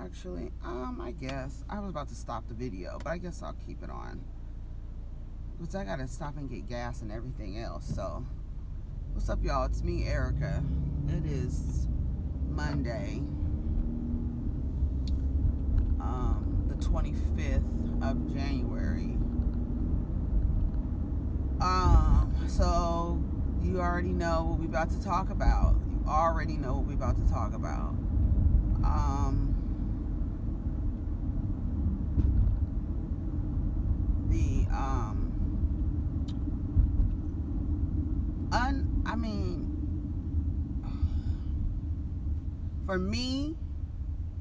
Actually, I guess I was about to stop the video, but I guess I'll keep it on because I gotta stop and get gas and everything else. So, what's up, y'all? It's me, Erica. It is Monday, the 25th of January. So you already know what we're about to talk about. You already know what we're about to talk about. I mean, for me,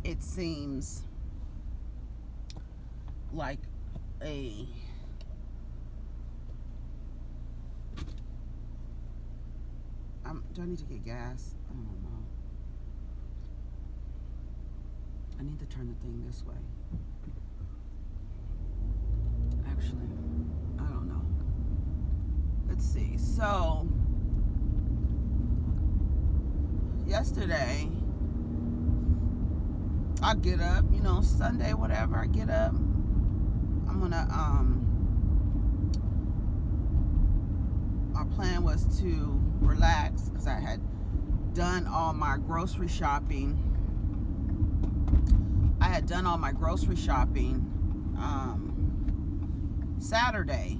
it seems like a do I need to get gas? I don't know. I need to turn the thing this way. Actually, I don't know. Let's see. So, yesterday, I get up, Sunday, whatever, I get up. I'm gonna, my plan was to relax because I had done all my grocery shopping. Saturday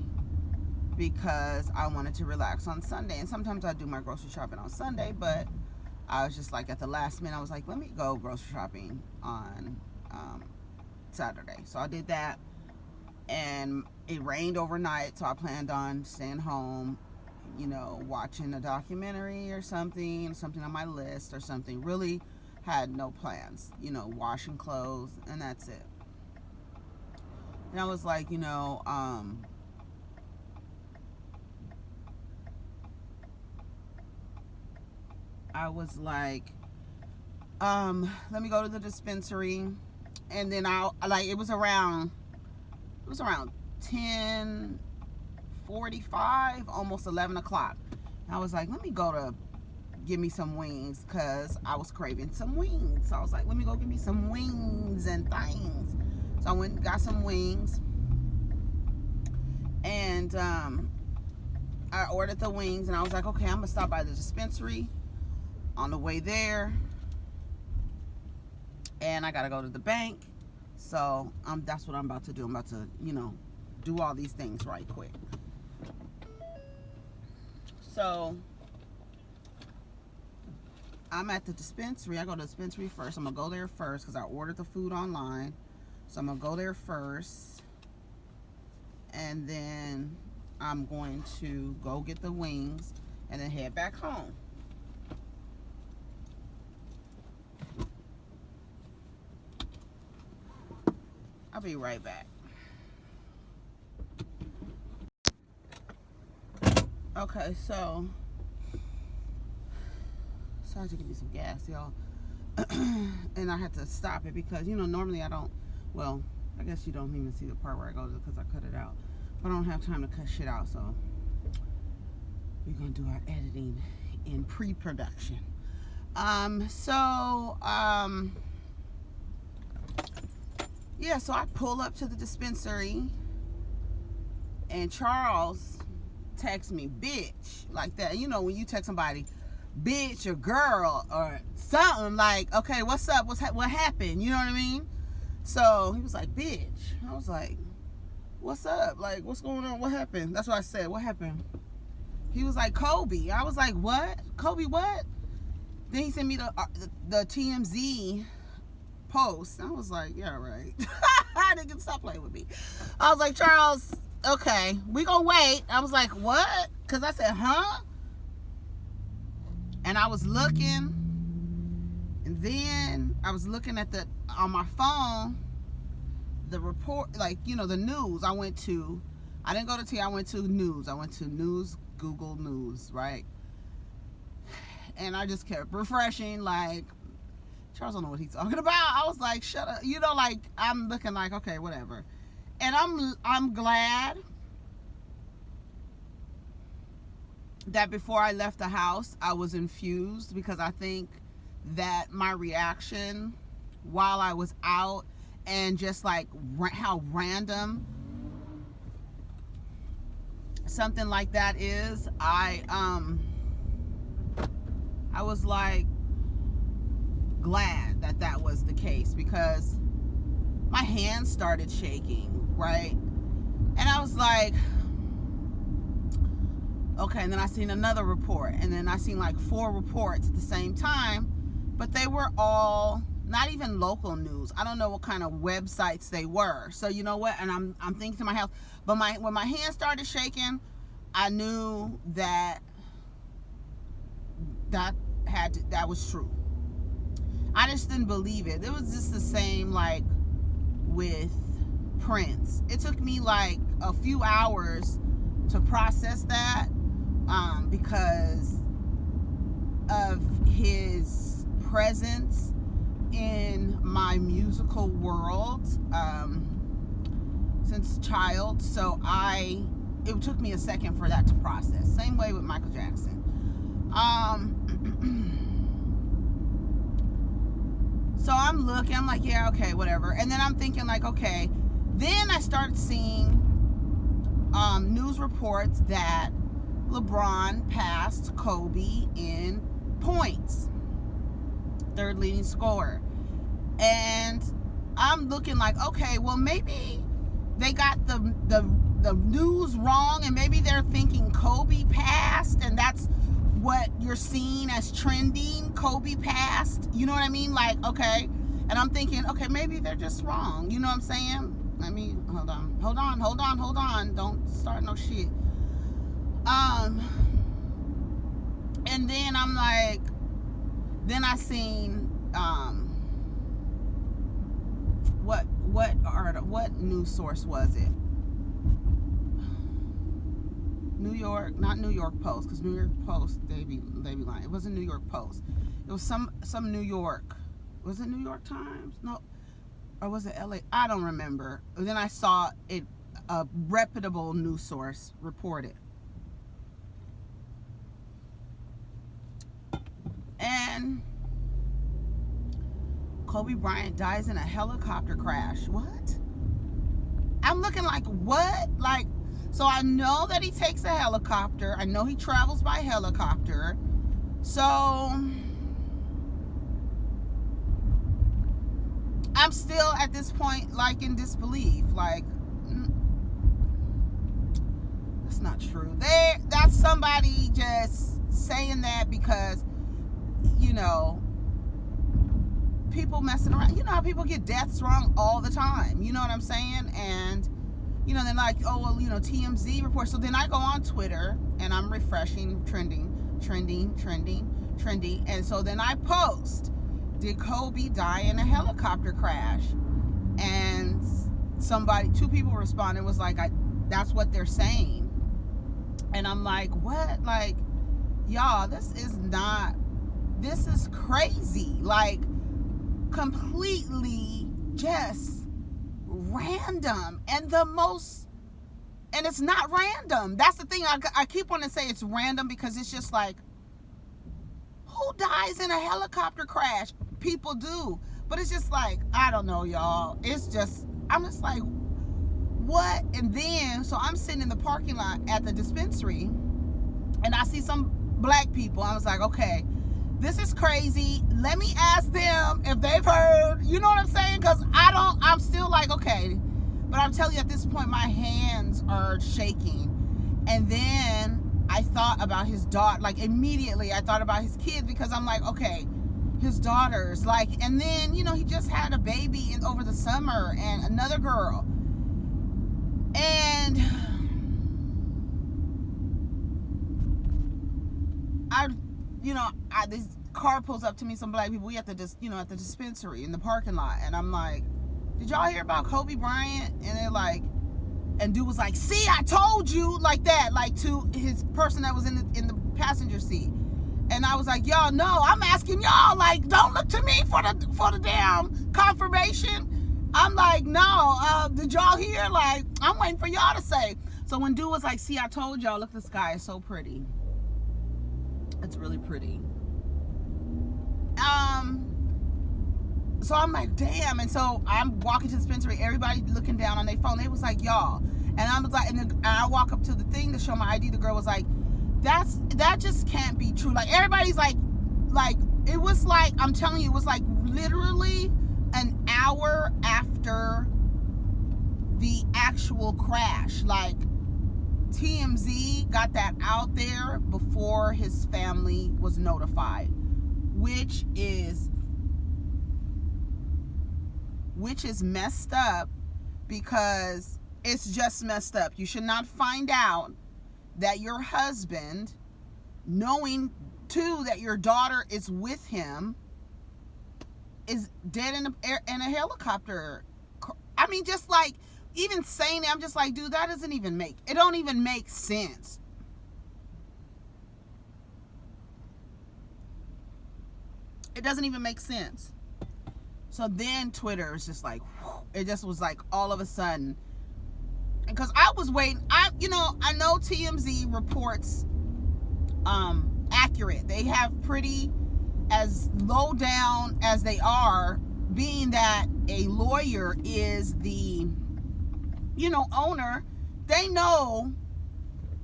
because I wanted to relax on Sunday. And sometimes I do my grocery shopping on Sunday, but I was just like at the last minute, I was like, let me go grocery shopping on Saturday. So I did that, and it rained overnight, so I planned on staying home, watching a documentary or something on my list or something. Really had no plans, washing clothes, and that's it. And I was like, I was like, let me go to the dispensary. And then it was around 10:45, almost 11 o'clock. And I was like, let me go to give me some wings because I was craving some wings. So I was like, let me go get me some wings and things. So I went and got some wings. And I ordered the wings, and I was like, okay, I'm going to stop by the dispensary on the way there. And I got to go to the bank. So that's what I'm about to do. I'm about to, do all these things right quick. So I'm at the dispensary. I go to the dispensary first. I'm going to go there first because I ordered the food online. So I'm going to go there first. And then I'm going to go get the wings and then head back home. I'll be right back. Okay, so I had to give me some gas, y'all. And I had to stop it because, normally I don't, well, I guess you don't even see the part where I go because I cut it out. But I don't have time to cut shit out, so we're going to do our editing in pre-production. So I pull up to the dispensary, and Charles texts me, bitch, like that. When you text somebody, bitch or girl or something, like, okay, what's up? What happened? You know what I mean? So he was like, bitch. I was like, what's up? Like, what's going on? What happened? That's what I said. What happened? He was like, Kobe. I was like, what? Kobe what? Then he sent me the TMZ post. I was like, yeah, right. They can stop playing with me. I was like, Charles, okay, we gonna wait. I was like, what? Because I said, huh? And I was looking, and then I was looking at on my phone, the report, the news. I didn't go to T, I went to news. I went to news, Google News, right? And I just kept refreshing, like, Charles don't know what he's talking about. I was like, shut up. I'm looking like, okay, whatever. And I'm glad that before I left the house, I was infused, because I think that my reaction while I was out, and just like how random something like that is. I was like glad that that was the case, because my hands started shaking, right? And I was like, okay. And then I seen another report, and then I seen like 4 reports at the same time, but they were all not even local news. I don't know what kind of websites they were. So you know what? And I'm thinking to myself, but when my hands started shaking, I knew that was true. I just didn't believe it. It was just the same like with Prince. It took me like a few hours to process that, because of his presence in my musical world since child. So it took me a second for that to process. Same way with Michael Jackson. So I'm looking, I'm like, yeah, okay, whatever. And then I'm thinking like, okay. Then I started seeing news reports that LeBron passed Kobe in points, 3rd leading scorer. And I'm looking like, okay, well, maybe they got the news wrong, and maybe they're thinking Kobe passed, and that's what you're seeing as trending. Kobe passed, you know what I mean? Like, okay. And I'm thinking, okay, maybe they're just wrong, you know what I'm saying? Let me hold on, don't start no shit. And then I'm like, then I seen what news source was it? New York, not New York Post, because New York Post, they be lying. It wasn't New York Post. It was some New York. Was it New York Times? No. Or was it LA? I don't remember. And then I saw it, a reputable news source reported. And Kobe Bryant dies in a helicopter crash. What? I'm looking like, what? Like, so I know that he takes a helicopter. I know he travels by helicopter. So I'm still at this point like in disbelief. Like, that's not true. That's somebody just saying that because, you know, people messing around. You know how people get deaths wrong all the time. You know what I'm saying? And, you know, they're like, oh, well, you know, TMZ report. So then I go on Twitter and I'm refreshing, trending. And so then I post, did Kobe die in a helicopter crash? And 2 people responded, was like, that's what they're saying. And I'm like, what? Like, y'all, this is crazy. Like, completely just random. And it's not random. That's the thing. I keep wanting to say it's random because it's just like, who dies in a helicopter crash? People do. But it's just like, I don't know, y'all. I'm just like, what? And then, so I'm sitting in the parking lot at the dispensary and I see some black people. I was like, okay, this is crazy. Let me ask them if they've heard, you know what I'm saying? Because I'm still like, okay. But I'm telling you, at this point, my hands are shaking. And then I thought about his daughter. Like, immediately, I thought about his kids because I'm like, okay, his daughters. Like, and then, you know, he just had a baby over the summer and another girl. And this car pulls up to me, some black people. We at the dispensary in the parking lot, and I'm like, did y'all hear about Kobe Bryant? And they're like, and dude was like, see, I told you, like that, like to his person that was in the passenger seat. And I was like, y'all, no, I'm asking y'all, like, don't look to me for the damn confirmation. I'm like, no, did y'all hear? Like, I'm waiting for y'all to say. So when dude was like, see, I told y'all, look, the sky is so pretty. It's really pretty. So I'm like, damn. And so I'm walking to the dispensary, everybody looking down on their phone. They was like, y'all. And I was like, and I walk up to the thing to show my ID. The girl was like, that just can't be true. Like, everybody's like, it was like, I'm telling you, it was like literally an hour after the actual crash. Like, TMZ got that out there before his family was notified, which is messed up, because it's just messed up. You should not find out that your husband, knowing too that your daughter is with him, is dead in a helicopter. I mean, just like, even saying it, I'm just like, dude, that don't even make sense. It doesn't even make sense. So then Twitter is just like, it just was like all of a sudden, because I was waiting. I know TMZ reports accurate. They have pretty, as low down as they are, being that a lawyer is the owner, they know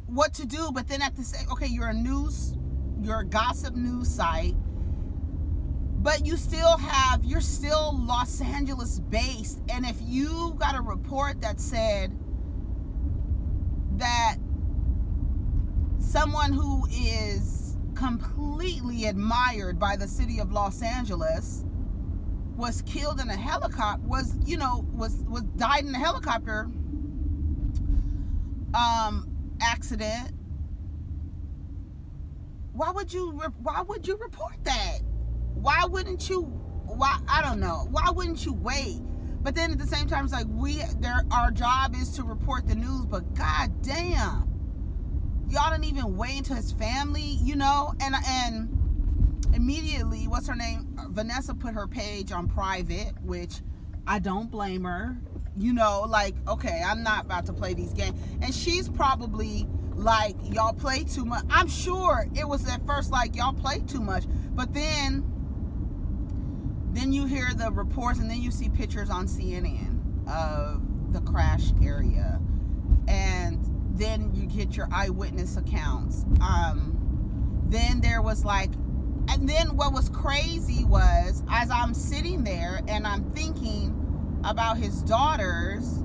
what to do. But then at the same, okay, you're a gossip news site, but you're still Los Angeles based. And if you got a report that said that someone who is completely admired by the city of Los Angeles was killed in a helicopter, died in a helicopter accident, why would you report that? I don't know. Why wouldn't you wait? But then at the same time, it's like, our job is to report the news, but god damn, y'all didn't even wait until his family, and immediately, what's her name? Vanessa put her page on private, which I don't blame her. Okay, I'm not about to play these games. And she's probably like, y'all play too much. I'm sure it was at first like, y'all play too much. But then you hear the reports, and then you see pictures on CNN of the crash area. And then you get your eyewitness accounts. Then there was like, and then what was crazy was, as I'm sitting there and I'm thinking about his daughters,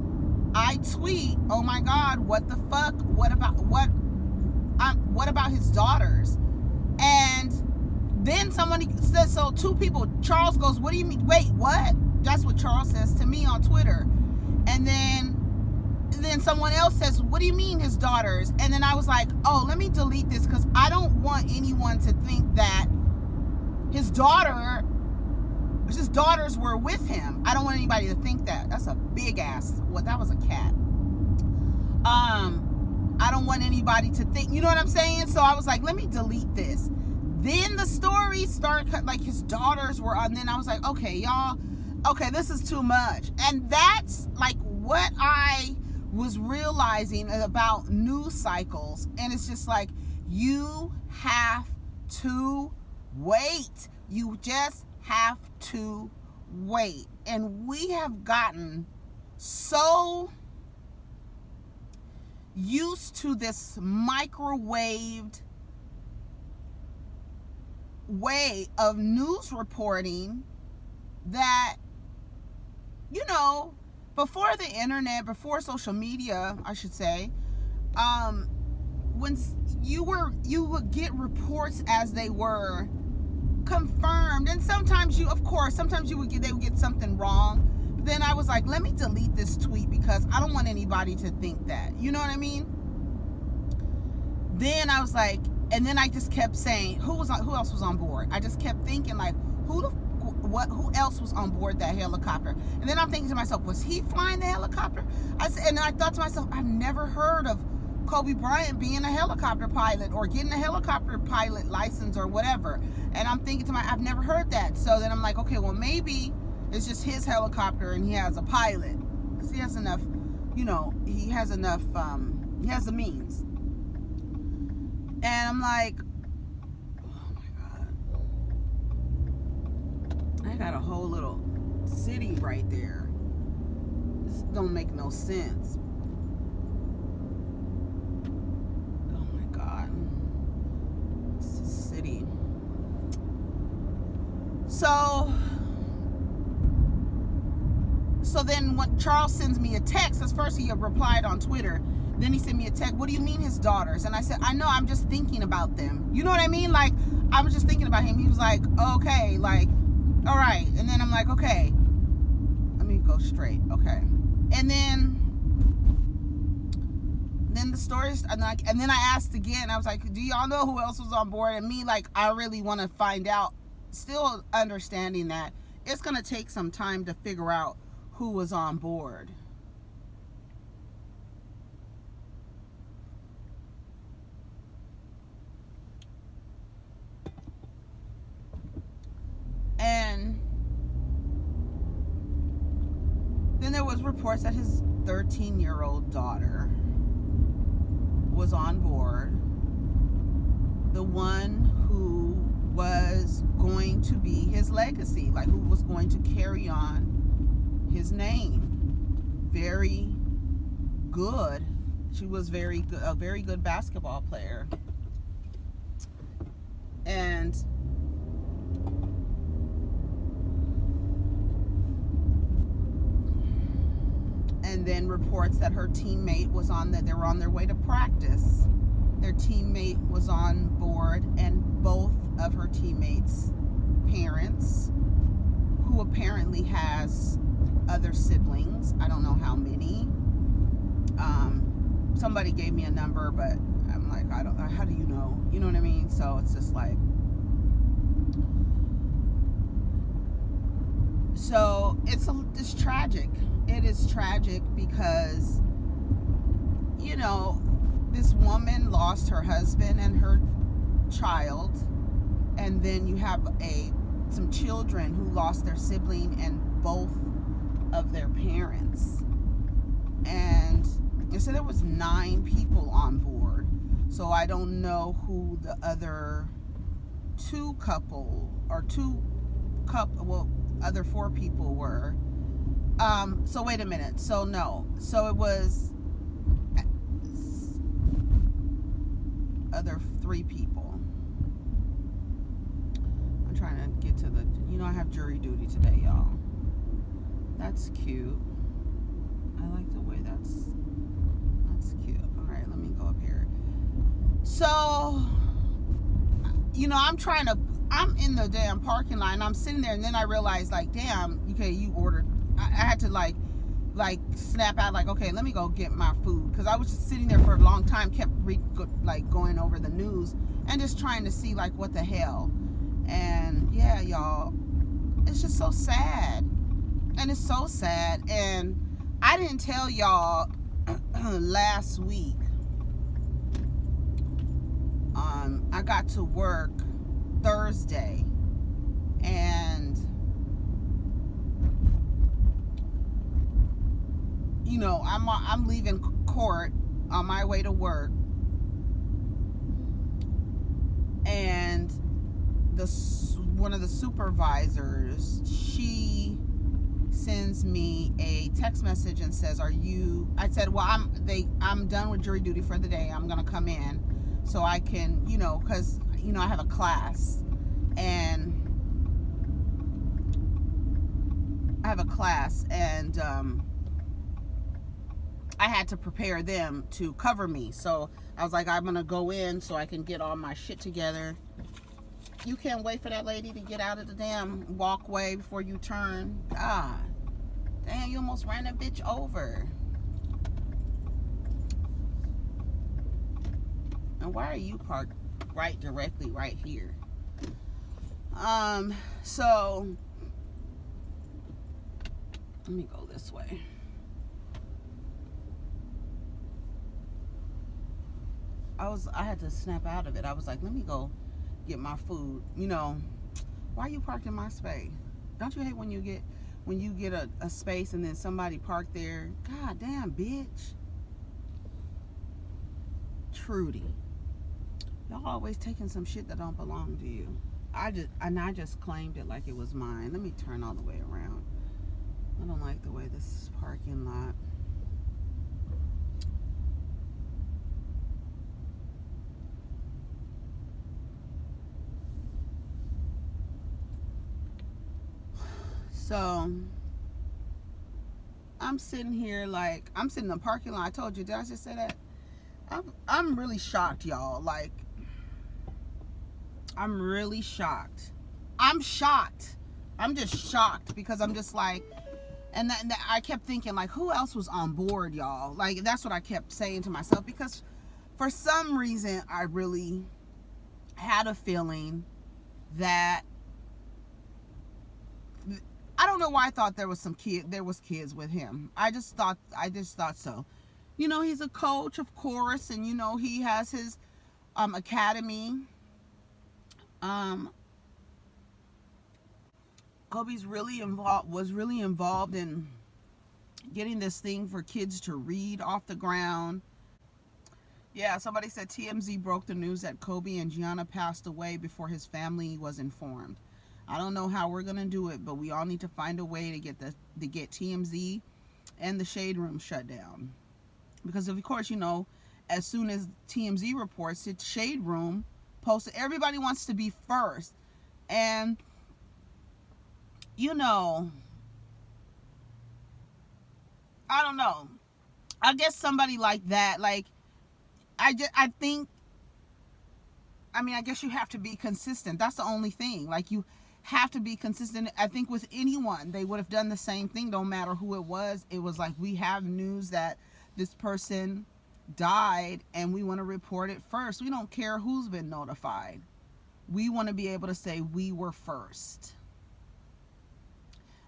I tweet, oh my God, what the fuck? What about his daughters? And then somebody says, so two people, Charles goes, what do you mean? Wait, what? That's what Charles says to me on Twitter. And then someone else says, what do you mean his daughters? And then I was like, oh, let me delete this, because I don't want anyone to think that his daughters were with him. I don't want anybody to think that. That's a big ass. Well, that was a cat. I don't want anybody to think, you know what I'm saying? So I was like, let me delete this. Then the story started, like, his daughters were on. Then I was like, okay, y'all, okay, this is too much. And that's like what I was realizing about news cycles. And it's just like, you have to wait. You just have to wait. And we have gotten so used to this microwaved way of news reporting that, before the internet, before social media, I should say, when you would get reports as they were confirmed, and sometimes they would get something wrong. But then I was like, let me delete this tweet, because I don't want anybody to think that, you know what I mean? Then I was like, and then I just kept saying, who else was on board? I just kept thinking, like, who else was on board that helicopter? And then I'm thinking to myself, was he flying the helicopter? And I thought to myself, I've never heard of Kobe Bryant being a helicopter pilot or getting a helicopter pilot license or whatever. And I'm thinking to myself, I've never heard that. So then I'm like, okay, well, maybe it's just his helicopter and he has a pilot. Because he has enough, he has the means. And I'm like, oh my God. I got a whole little city right there. This don't make no sense. Oh my God. It's a city. So then when Charles sends me a text, because first he replied on Twitter, then he sent me a text, what do you mean his daughters? And I said, I know, I'm just thinking about them. You know what I mean? Like, I was just thinking about him. He was like, okay, like, all right. And then I'm like, okay, let me go straight. Okay. And then the stories, and then I asked again, I was like, do y'all know who else was on board? And me, like, I really want to find out, still understanding that it's going to take some time to figure out who was on board. And then there was reports that his 13-year-old daughter was on board, the one who was going to be his legacy, like who was going to carry on his name. Very good. She was very good, a very good basketball player. And then reports that her teammate was they were on their way to practice. Their teammate was on board, and both of her teammates' parents, who apparently has other siblings, I don't know how many. Somebody gave me a number, but I'm like, I don't know, how do you know? You know what I mean? So it's just like, so it's tragic. It is tragic because, you know, this woman lost her husband and her child, and then you have some children who lost their sibling and both of their parents. And they said there was 9 people on board, so I don't know who the other other 4 people were. So wait a minute. So no. So it was other 3 people. I'm trying to get to the, I have jury duty today, y'all. That's cute. I like the way that's cute. All right, let me go up here. So, I'm in the damn parking lot, and I'm sitting there, and then I realized, like, damn, okay, you ordered. I had to like snap out, like, okay, let me go get my food, because I was just sitting there for a long time, kept going over the news and just trying to see, like, what the hell. And yeah, y'all, it's just so sad. And it's so sad. And I didn't tell y'all last week, I got to work Thursday, and I'm leaving court on my way to work, and one of the supervisors, she sends me a text message and says, I said, well, I'm done with jury duty for the day. I'm going to come in so I can, because, I have a class, and I had to prepare them to cover me. So I was like, I'm going to go in so I can get all my shit together. You can't wait for that lady to get out of the damn walkway before you turn. God. Damn, you almost ran that bitch over. And why are you parked directly right here? So let me go this way. I had to snap out of it. I was like, let me go get my food. Why are you parked in my space? Don't you hate when you get a space and then somebody parked there? God damn, bitch. Trudy. Y'all always taking some shit that don't belong to you. I just claimed it like it was mine. Let me turn all the way around. I don't like the way this is parking lot. So I'm sitting here like I'm sitting in the parking lot. I told you, did I just say that? I'm really shocked, y'all. Like, I'm really shocked. I'm shocked. I'm just shocked because I'm just like, and I kept thinking like, who else was on board, y'all? Like, that's what I kept saying to myself, because for some reason I really had a feeling that, I don't know why I thought there was kids with him. I just thought so. You know, he's a coach, of course, and you know he has his academy. Kobe's was really involved in getting this thing for kids to read off the ground. Yeah, somebody said TMZ broke the news that Kobe and Gianna passed away before his family was informed. I don't know how we're gonna do it, but we all need to find a way to get TMZ and the Shade Room shut down, because of course, you know, as soon as TMZ reports it, Shade Room posted. Everybody wants to be first, and you know, I don't know. I guess somebody like that, like, I think, I mean, I guess you have to be consistent. That's the only thing. Like, you have to be consistent. I think with anyone, they would have done the same thing, no matter who it was. It was like, we have news that this person died and we want to report it first. We don't care who's been notified. We want to be able to say we were first.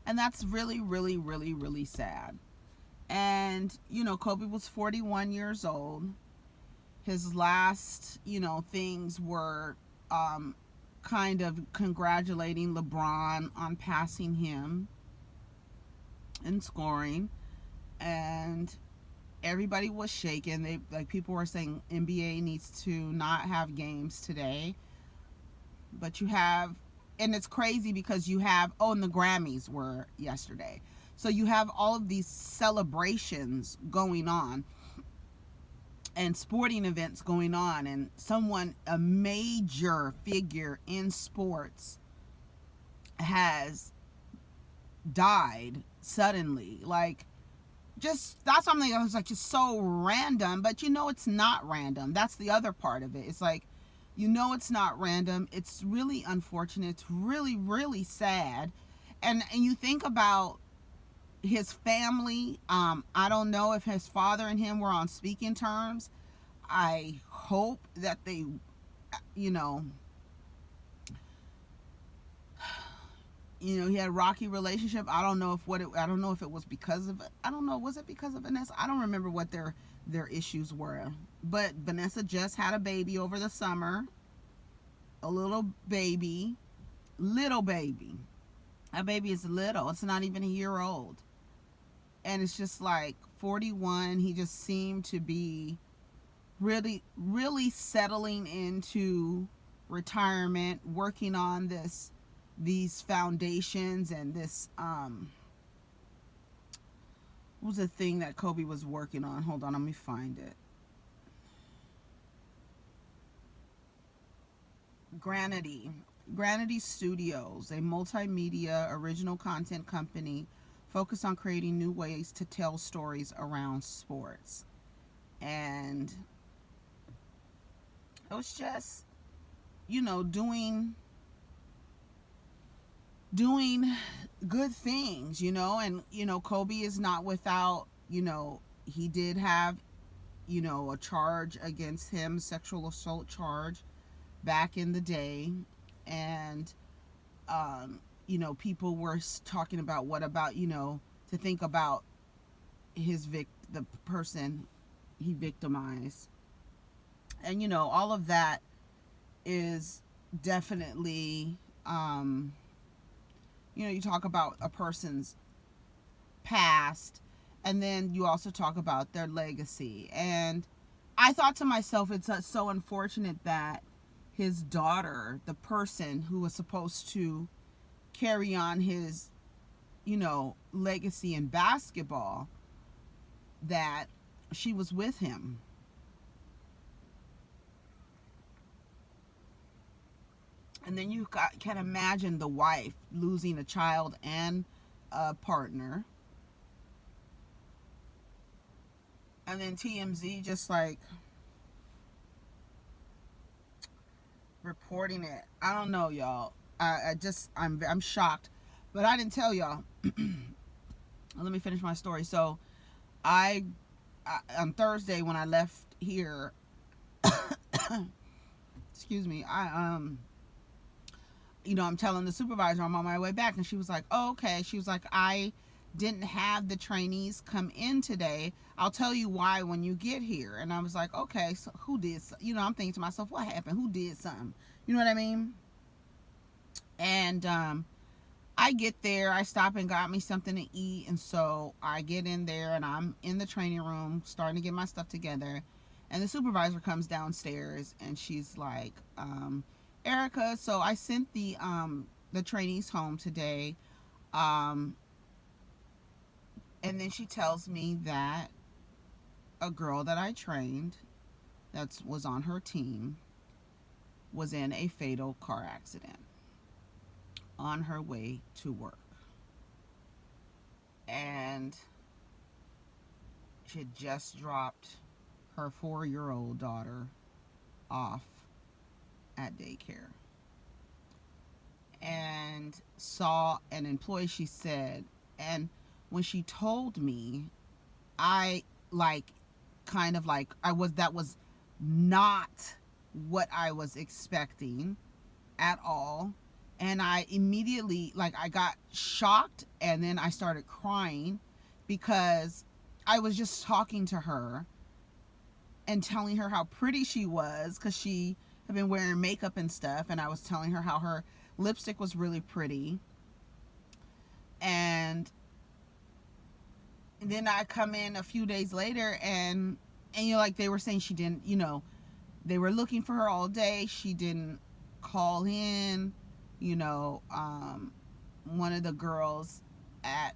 And that's really, really, really, really sad. And, you know, Kobe was 41 years old. His last, you know, things were kind of congratulating LeBron on passing him in scoring. And everybody was shaken. People were saying NBA needs to not have games today. But you have, and it's crazy because you have, and the Grammys were yesterday. So you have all of these celebrations going on and sporting events going on, and a major figure in sports has died suddenly. Like, just, that's something that was like just so random, but you know it's not random. That's the other part of it. It's like, you know it's not random. It's really unfortunate. It's really, really sad. And you think about his family. I don't know if his father and him were on speaking terms. I hope that they, you know, he had a rocky relationship. I don't know if it was because of, I don't know, was it because of Vanessa? I don't remember what their issues were. But Vanessa just had a baby over the summer. A little baby. That baby is little. It's not even a year old. And it's just like 41. He just seemed to be really, really settling into retirement, working on these foundations and this, what was the thing that Kobe was working on? Hold on, let me find it. Granity Studios, a multimedia original content company focused on creating new ways to tell stories around sports. And it was just, doing good things, and Kobe is not without, he did have, a charge against him, sexual assault charge back in the day. And people were talking about, what about, to think about the person he victimized. And all of that is definitely, you talk about a person's past, and then you also talk about their legacy. And I thought to myself, it's so unfortunate that his daughter, the person who was supposed to carry on his legacy in basketball, that she was with him. And then can imagine the wife losing a child and a partner. And then TMZ just like reporting it. I don't know, y'all. I'm shocked. But I didn't tell y'all. Let me finish my story. So I on Thursday when I left here, excuse me, I'm telling the supervisor I'm on my way back, and she was like, oh, okay. She was like, I didn't have the trainees come in today. I'll tell you why when you get here. And I was like, okay, so who did, I'm thinking to myself, what happened? Who did something? You know what I mean? And I get there, I stop and got me something to eat. And so I get in there and I'm in the training room starting to get my stuff together. And the supervisor comes downstairs and she's like, Erica, so I sent the trainees home today. And then she tells me that a girl that I trained that was on her team was in a fatal car accident on her way to work. And she had just dropped her 4-year-old daughter off at daycare. And saw an employee, she said, and when she told me, I that was not what I was expecting at all. And I immediately, I got shocked, and then I started crying because I was just talking to her and telling her how pretty she was, because she had been wearing makeup and stuff, and I was telling her how her lipstick was really pretty. And then I come in a few days later, and they were saying she didn't, they were looking for her all day. She didn't call in. One of the girls at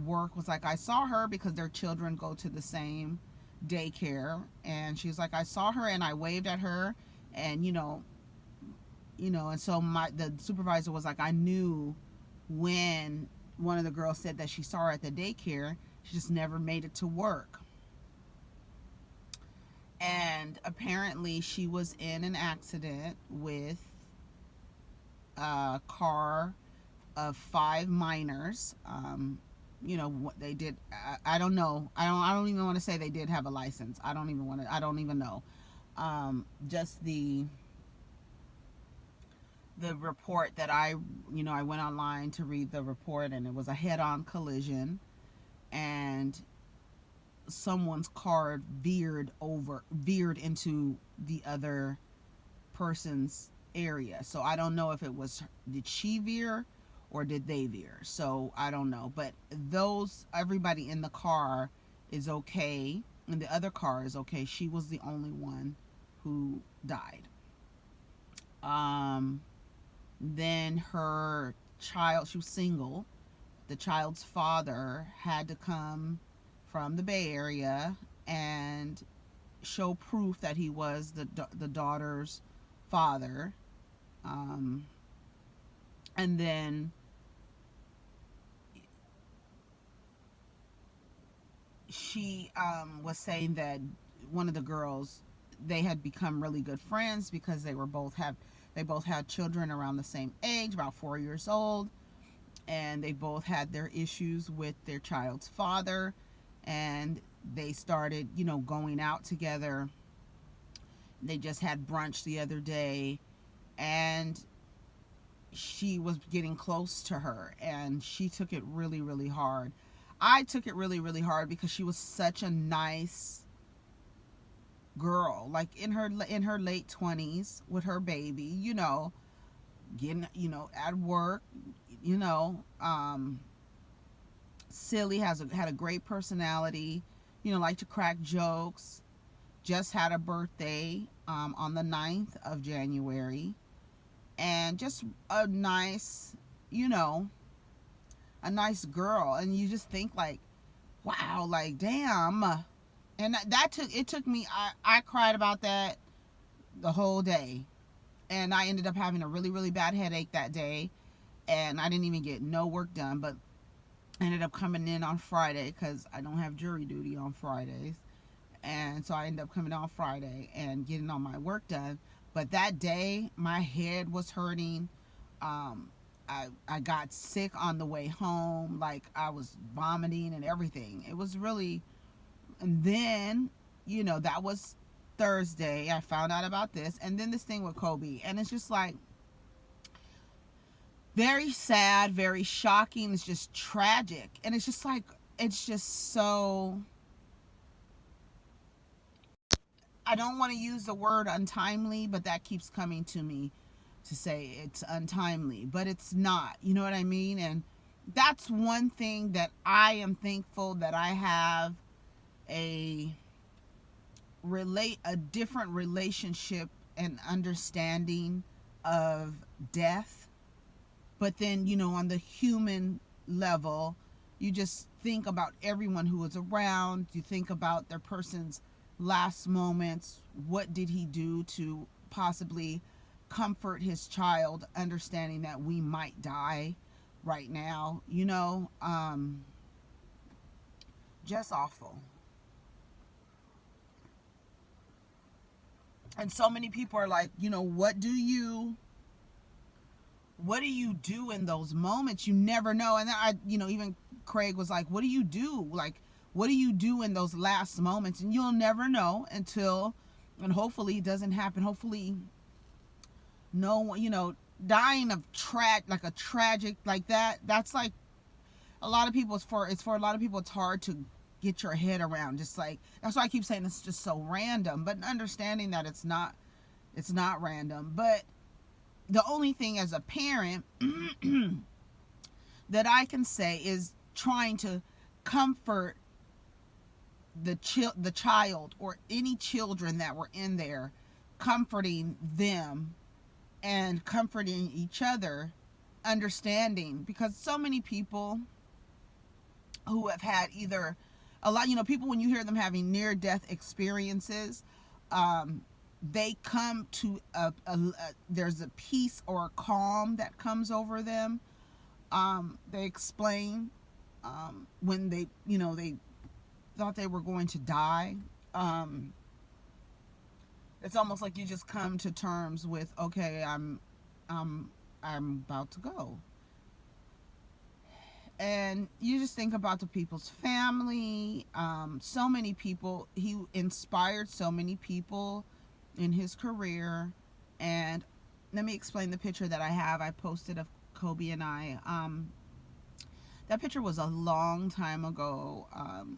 work was like, I saw her, because their children go to the same daycare, and she was like, I saw her and I waved at her, and and so the supervisor was like, I knew when one of the girls said that she saw her at the daycare. She just never made it to work. And apparently she was in an accident with a car of 5 minors. What they did, I don't know. I don't even want to say they did have a license. I don't even know. Just the report that I went online to read the report, and it was a head-on collision, and someone's car veered into the other person's area. So I don't know if it was, did she veer or did they veer? So I don't know. But everybody in the car is okay, and the other car is okay. She was the only one who died. Then her child, she was single. The child's father had to come from the Bay Area and show proof that he was the daughter's father. And then she was saying that one of the girls, they had become really good friends because they both had children around the same age, about 4 years old, and they both had their issues with their child's father, and they started, going out together. They just had brunch the other day, and she was getting close to her, and she took it really, really hard. I took it really, really hard because she was such a nice girl, like in her late 20s with her baby, getting, at work, silly, had a great personality, like to crack jokes. Just had a birthday on the 9th of January, and just a nice, a nice girl, and you just think like, wow, like damn. And that took me. I cried about that the whole day, and I ended up having a really really bad headache that day, and I didn't even get no work done. But I ended up coming in on Friday because I don't have jury duty on Fridays, and so I ended up coming on Friday and getting all my work done. But that day, my head was hurting. Um, I got sick on the way home, like I was vomiting and everything. It was really, and then that was Thursday. I found out about this, and then this thing with Kobe, and it's just like very sad, very shocking. It's just tragic, and it's just like it's just so. I don't want to use the word untimely, but that keeps coming to me to say it's untimely, but it's not. You know what I mean? And that's one thing that I am thankful that I have a a different relationship and understanding of death. But then, on the human level, you just think about everyone who was around. You think about their person's last moments. What did he do to possibly comfort his child, understanding that we might die right now? Just awful. And so many people are like, what do you do in those moments? You never know. And then even Craig was like, what do you do? Like, what do you do in those last moments? And you'll never know until, and hopefully it doesn't happen. Hopefully, no, dying of like a tragic like that. That's like a lot of people. It's for a lot of people. It's hard to get your head around. Just like that's why I keep saying it's just so random. But understanding that it's not random. But the only thing as a parent that I can say is trying to comfort the child or any children that were in there, comforting them and comforting each other, understanding, because so many people who have had either a lot, people, when you hear them having near death experiences, they come to there's a peace or a calm that comes over them. They explain when they thought they were going to die. It's almost like you just come to terms with, okay, I'm about to go. And you just think about the people's family. So many people. He inspired so many people in his career. And let me explain the picture that I have. I posted of Kobe and I. That picture was a long time ago,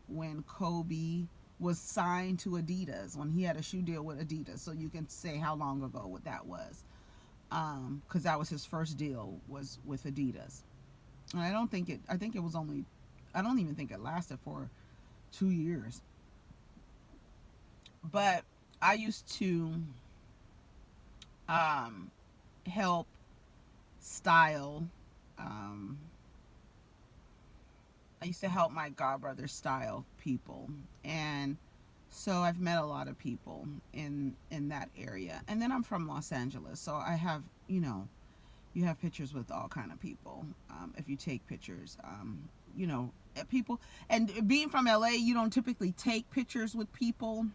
when Kobe was signed to Adidas, when he had a shoe deal with Adidas. So you can say how long ago that was, because that was his first deal, was with Adidas. And I think it was only, I don't even think it lasted for 2 years. But I used to help style. Um, I used to help my godbrother style people, and so I've met a lot of people in that area. And then I'm from Los Angeles, so I have you have pictures with all kind of people. If you take pictures, people, and being from LA, you don't typically take pictures with people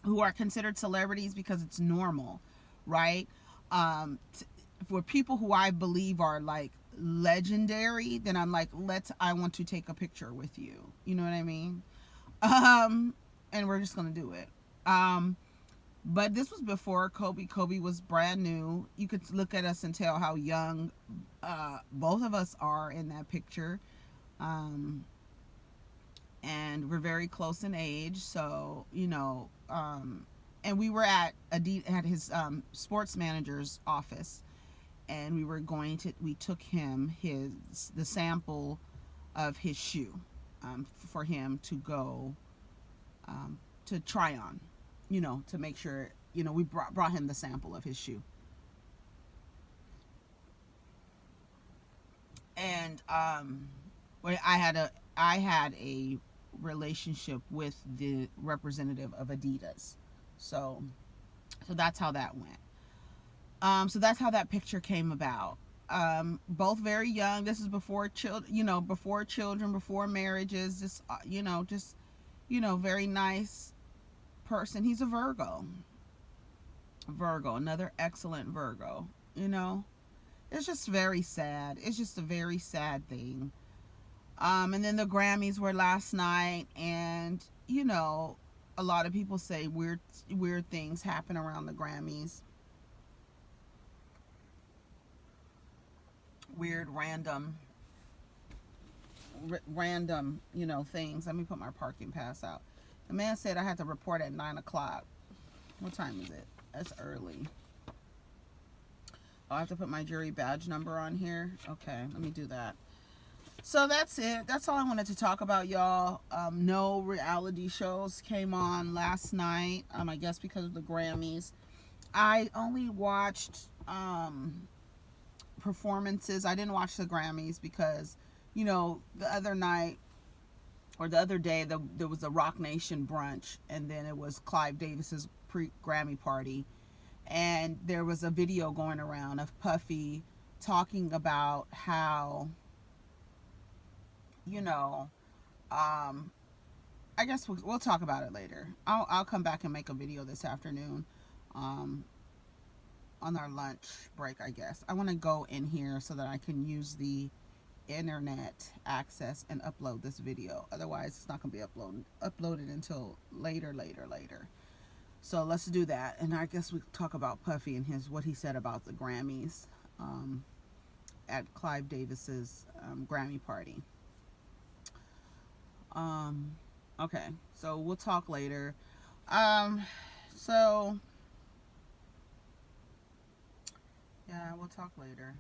who are considered celebrities because it's normal, right? For people who I believe are like legendary, then I'm like, I want to take a picture with you. You know what I mean? And we're just gonna do it. But this was before Kobe. Kobe was brand new. You could look at us and tell how young both of us are in that picture. And we're very close in age. So, and we were at his sports manager's office, and we took him the sample of his shoe, for him to go to try on, to make sure, we brought him the sample of his shoe. And and I had a relationship with the representative of Adidas, so that's how that went. So that's how that picture came about. Both very young. This is before children, before children, before marriages. Just very nice person. He's a Virgo. Virgo, another excellent Virgo. You know, it's just very sad. It's just a very sad thing. And then the Grammys were last night, and a lot of people say weird things happen around the Grammys. Weird, random, things. Let me put my parking pass out. The man said I had to report at 9 o'clock. What time is it? That's early. I have to put my jury badge number on here. Okay, let me do that. So that's it. That's all I wanted to talk about, y'all. No reality shows came on last night. I guess because of the Grammys. I only watched performances. I didn't watch the Grammys because, the other night or the other day there was a Rock Nation brunch, and then it was Clive Davis's pre-Grammy party, and there was a video going around of Puffy talking about how, um, I guess we'll talk about it later. I'll come back and make a video this afternoon, on our lunch break, I guess. I want to go in here so that I can use the internet access and upload this video. Otherwise, it's not going to be uploaded until later. So let's do that. And I guess we talk about Puffy and what he said about the Grammys at Clive Davis's Grammy party. Okay, so we'll talk later. So yeah, we'll talk later.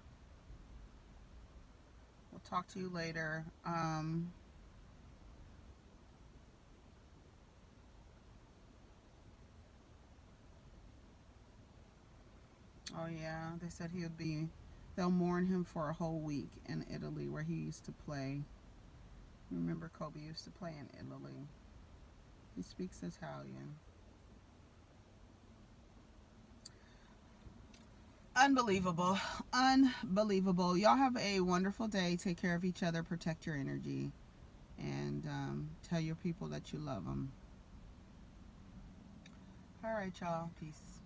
We'll talk to you later. Oh yeah, they said they'll mourn him for a whole week in Italy where he used to play. Remember, Kobe used to play in Italy. He speaks Italian. Unbelievable. Unbelievable. Y'all have a wonderful day. Take care of each other. Protect your energy. And tell your people that you love them. All right, y'all. Peace.